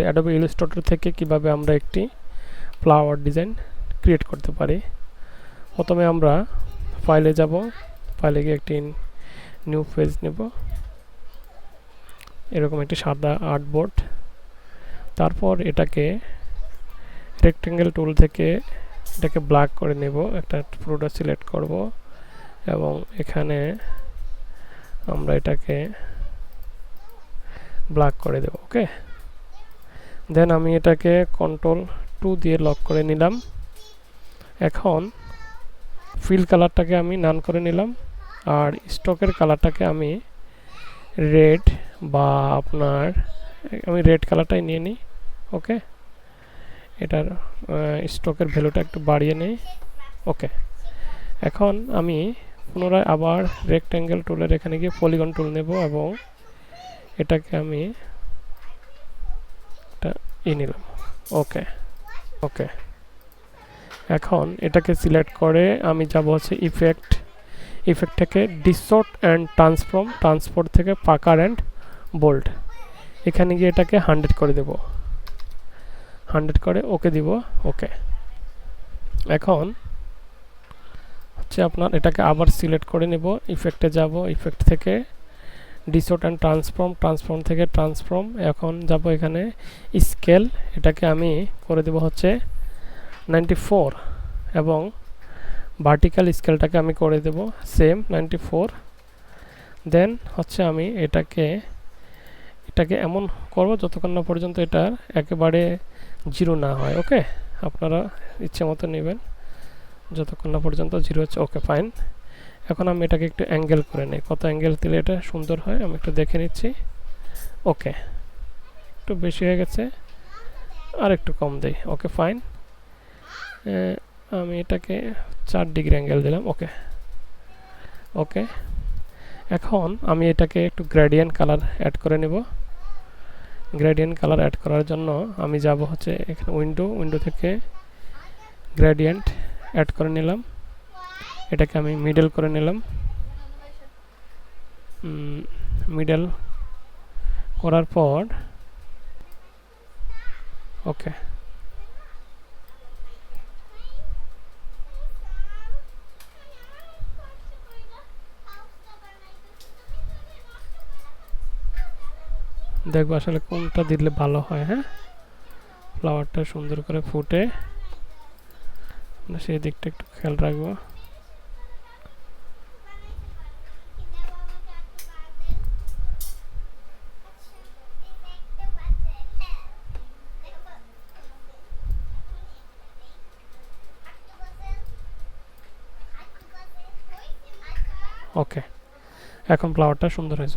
Adobe Illustrator থেকে কিভাবে আমরা একটি ফ্লাওয়ার ডিজাইন ক্রিয়েট করতে পারি। প্রথমে আমরা ফাইলে যাব, ফাইলে গিয়ে একটি নিউ পেজ নেব, এরকম একটি সাদা আর্টবোর্ড। তারপর এটাকে রেক্টেঙ্গেল টুল থেকে এটাকে ব্ল্যাক করে নেব, একটা পুরোটা সিলেক্ট করব এবং এখানে আমরা এটাকে ব্ল্যাক করে দেব। ওকে, দেন আমি এটাকে Ctrl+2 দিয়ে লক করে নিলাম। এখন ফিল কালারটাকে আমি নান করে নিলাম, আর স্টকের কালারটাকে আমি রেড বা আমি রেড কালারটাই নিয়ে নিই। ওকে, এটার স্টকের ভ্যালুটা একটু বাড়িয়ে নেই। ওকে, এখন আমি পুনরায় আবার রেক্টেঙ্গেল টুলের এখানে গিয়ে পলিগন টুল নেব এবং এটাকে আমি নিলাম। ওকে ওকে, এখন এটাকে সিলেক্ট করে আমি যাব হচ্ছে ইফেক্ট থেকে ডিসটর্ট অ্যান্ড ট্রান্সফর্ম থেকে পাকার অ্যান্ড বোল্ড, এখানে গিয়ে এটাকে 100 করে দেব, 100 করে ওকে দিব। ওকে, এখন হচ্ছে আপনার এটাকে আবার সিলেক্ট করে নেব, ইফেক্টে যাব, ইফেক্ট থেকে ডিসটর্ট অ্যান্ড ট্রান্সফর্ম থেকে ট্রান্সফর্ম, এখন যাব এখানে স্কেল, এটাকে আমি করে দেব হচ্ছে 94 এবং ভার্টিক্যাল স্কেলটাকে আমি করে দেব সেম 94। দেন হচ্ছে আমি এটাকে এমন করব যতক্ষণ না পর্যন্ত এটা একেবারে 0 না হয়। ওকে, আপনারা ইচ্ছে মতো নেবেন যতক্ষণ না পর্যন্ত 0 হচ্ছে। ওকে, ফাইন। এখন আমি এটাকে একটু অ্যাঙ্গেল করে নিই, কত অ্যাঙ্গেল দিলে এটা সুন্দর হয় আমি একটু দেখে নিচ্ছি। ওকে, একটু বেশি হয়ে গেছে, আর একটু কম দেই। ওকে, ফাইন। আমি এটাকে 4 ডিগ্রি অ্যাঙ্গেল দিলাম। ওকে ওকে, এখন আমি এটাকে একটু গ্রেডিয়েন্ট কালার অ্যাড করে নেব। গ্রেডিয়েন্ট কালার অ্যাড করার জন্য আমি যাব হচ্ছে এখানে উইন্ডো থেকে গ্রেডিয়েন্ট অ্যাড করে নিলাম, এটাকে আমি মিডল করে নিলাম। মিডল করার পর ওকে, দেখবো আসলে কোনটা দিলে ভালো হয়। হ্যাঁ, ফ্লাওয়ারটা সুন্দর করে ফুটে, সেই দিকটা একটু খেয়াল রাখবো। ওকে, এখন ফ্লাওয়ারটা সুন্দর হয়েছে।